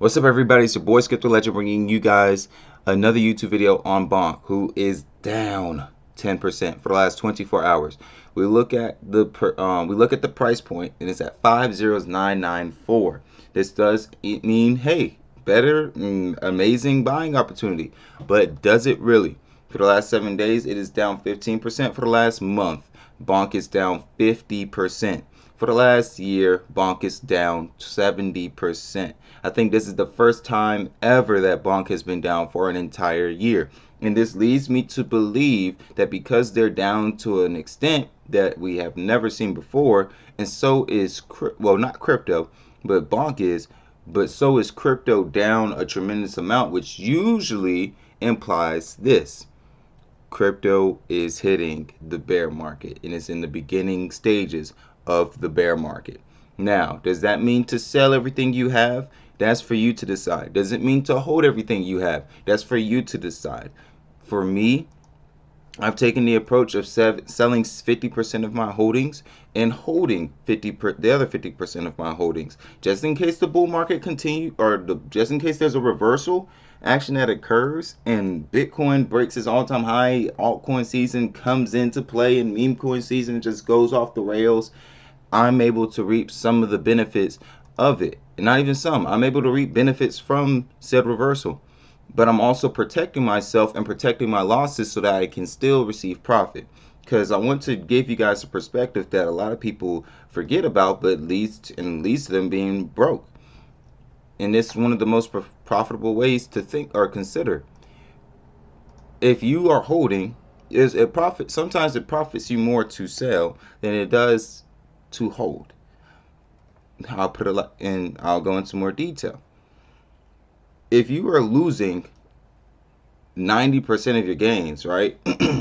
What's up, everybody? It's your boy Skip the Legend, bringing you guys another YouTube video on Bonk, who is down 10% for the last 24 hours. We look at the price point, and it's at 50994. This does mean, hey, better, amazing buying opportunity, but does it really? For the last 7 days, it is down 15%. For the last month, Bonk is down 50%. For the last year, Bonk is down 70%. I think this is the first time ever that Bonk has been down for an entire year. And this leads me to believe that because they're down to an extent that we have never seen before, and so is, well, not crypto, but Bonk is, but so is crypto down a tremendous amount, which usually implies this. Crypto is hitting the bear market, and it's in the beginning stages of the bear market. Now, does that mean to sell everything you have? That's for you to decide. Does it mean to hold everything you have? That's for you to decide. For me, I've taken the approach of selling 50% of my holdings and holding the other 50% of my holdings, just in case the bull market continue, or just in case there's a reversal action that occurs and Bitcoin breaks its all-time high, altcoin season comes into play, and meme coin season just goes off the rails. I'm able to reap some of the benefits of it. And not even some. I'm able to reap benefits from said reversal. But I'm also protecting myself and protecting my losses so that I can still receive profit. Because I want to give you guys a perspective that a lot of people forget about, but leads to them being broke. And it's one of the most profitable ways to think or consider. If you are holding, sometimes it profits you more to sell than it does to hold. I'll put it and I'll go into more detail. If you are losing 90% of your gains, right?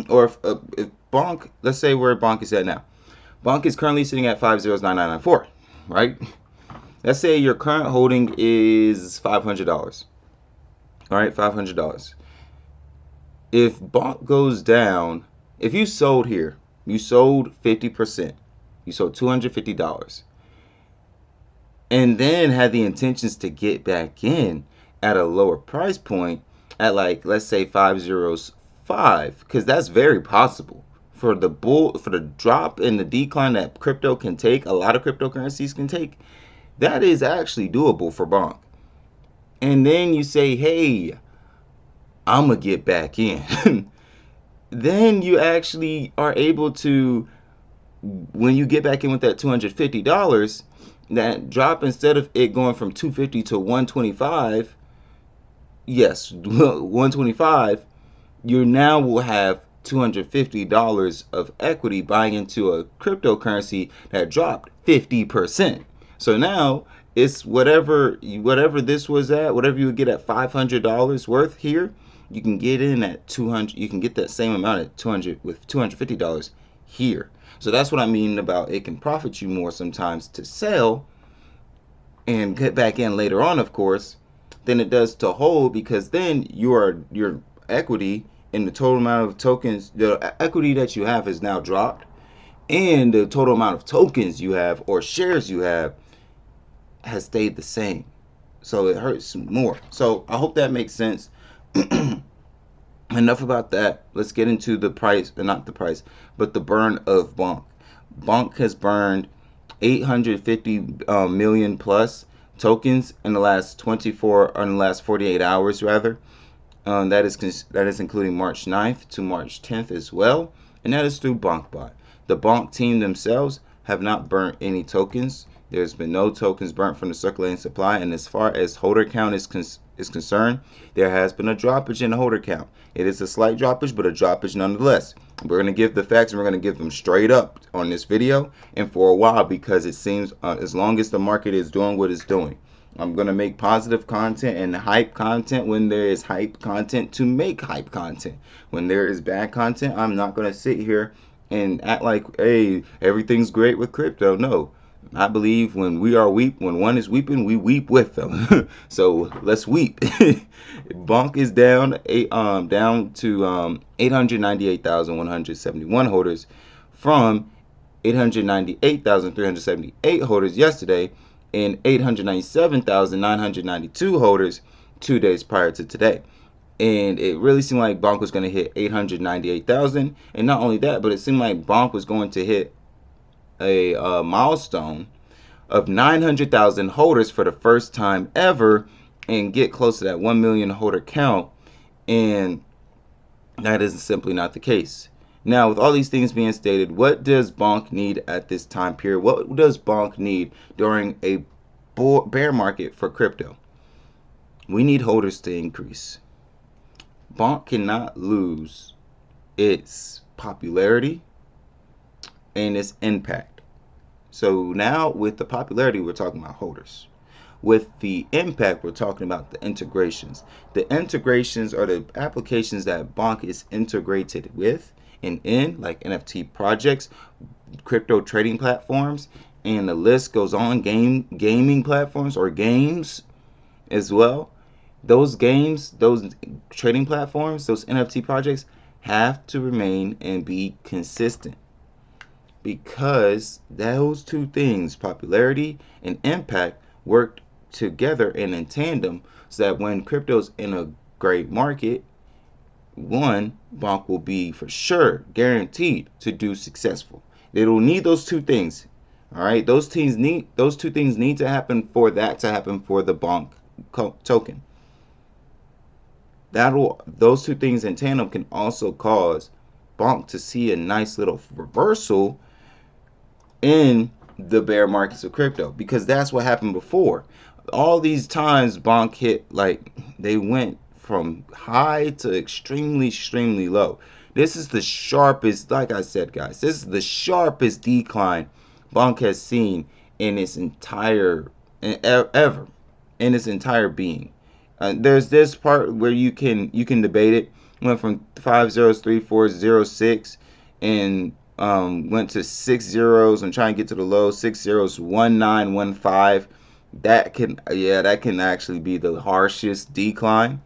Or if Bonk, let's say where Bonk is at now. Bonk is currently sitting at 509,994, right? Let's say your current holding is $500. All right, $500. If Bonk goes down, if you sold here, you sold 50%. You sold $250. And then had the intentions to get back in at a lower price point at, like, let's say 505, because that's very possible. For the drop and the decline that crypto can take, a lot of cryptocurrencies can take, that is actually doable for Bonk. And then you say, hey, I'm gonna get back in. Then you actually are able to, when you get back in with that $250, that drop, instead of it going from 250 to 125, yes, 125, you now will have $250 of equity buying into a cryptocurrency that dropped 50%. So now it's whatever this was at, whatever you would get at $500 worth here, you can get in at 200. You can get that same amount at 200 with $250 here. So that's what I mean about it can profit you more sometimes to sell and get back in later on, of course, than it does to hold, because then your equity and the total amount of tokens, the equity that you have has now dropped, and the total amount of tokens you have or shares you have has stayed the same. So it hurts more. So I hope that makes sense. Enough about that. Let's get into the price, not the price, but the burn of Bonk. Bonk has burned 850 million plus tokens in the last 48 hours rather. That is including March 9th to March 10th as well, and that is through BonkBot. The Bonk team themselves have not burnt any tokens. There's been no tokens burnt from the circulating supply, and as far as holder count is concerned, there has been a droppage in the holder count. It is a slight droppage, but a droppage nonetheless. We're going to give the facts, and we're going to give them straight up on this video and for a while, because it seems as long as the market is doing what it's doing. I'm going to make positive content and hype content when there is hype content to make hype content. When there is bad content, I'm not going to sit here and act like, hey, everything's great with crypto. No. I believe when one is weeping, we weep with them. So let's weep. Bonk is down to 898,171 holders from 898,378 holders yesterday, and 897,992 holders 2 days prior to today. And it really seemed like Bonk was going to hit 898,000. And not only that, but it seemed like Bonk was going to hit a milestone of 900,000 holders for the first time ever and get close to that 1 million holder count. And that is simply not the case. Now, with all these things being stated, what does Bonk need at this time period? What does Bonk need during a bear market for crypto? We need holders to increase. Bonk cannot lose its popularity and its impact. So now with the popularity, we're talking about holders. With the impact, we're talking about the integrations. The integrations are the applications that Bonk is integrated with and in, like NFT projects, crypto trading platforms, and the list goes on. Gaming platforms or games as well. Those games, those trading platforms, those NFT projects have to remain and be consistent, because those two things, popularity and impact, work together and in tandem, so that when crypto's in a great market, one, Bonk will be for sure guaranteed to do successful. It'll need those two things. All right, those two things need to happen for that to happen for the Bonk token. Those two things in tandem can also cause Bonk to see a nice little reversal in the bear markets of crypto, because that's what happened before. All these times Bonk hit, like, they went from high to extremely low. This is the sharpest, like I said, guys, this is the sharpest decline Bonk has seen in its entire ever in its entire being. There's this part where you can debate it. Went from 5 zeros 3 4 0 6 and went to 6 zeros and trying to get to the low. 6 zeros 1 9 1 5. That can actually be the harshest decline.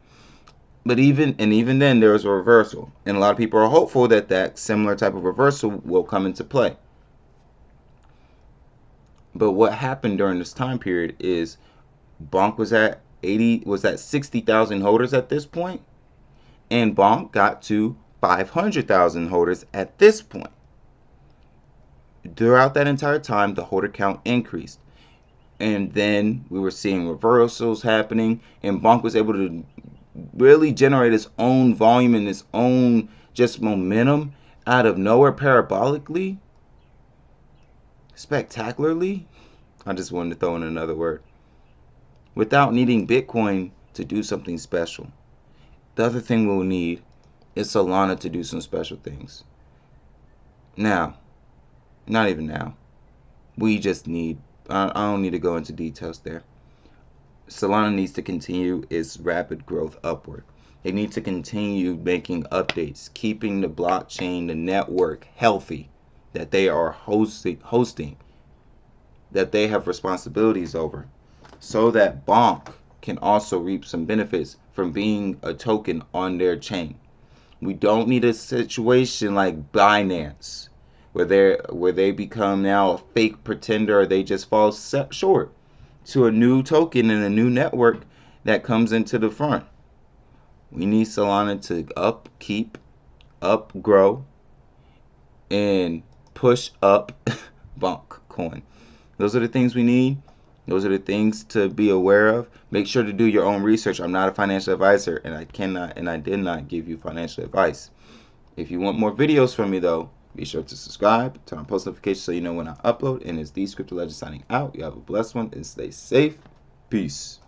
But even then, there was a reversal, and a lot of people are hopeful that similar type of reversal will come into play. But what happened during this time period is Bonk was at 60,000 holders at this point, and Bonk got to 500,000 holders at this point. Throughout that entire time, the holder count increased, and then we were seeing reversals happening, and Bonk was able to really generate its own volume and its own just momentum out of nowhere, parabolically, spectacularly. I just wanted to throw in another word, without needing Bitcoin to do something special. The other thing we'll need is Solana to do some special things. Now, not even now. We just need, I don't need to go into details there. Solana needs to continue its rapid growth upward. They need to continue making updates, keeping the blockchain, the network healthy, that they are hosting, that they have responsibilities over, so that Bonk can also reap some benefits from being a token on their chain. We don't need a situation like Binance, where they become now a fake pretender, or they just fall short to a new token and a new network that comes into the front. We need Solana to keep up, grow, and push up Bonk coin. Those are the things we need. Those are the things to be aware of. Make sure to do your own research. I'm not a financial advisor, and I did not give you financial advice. If you want more videos from me, though, be sure to subscribe, turn on post notifications so you know when I upload. And it's the Crypto Legend signing out. You have a blessed one and stay safe. Peace.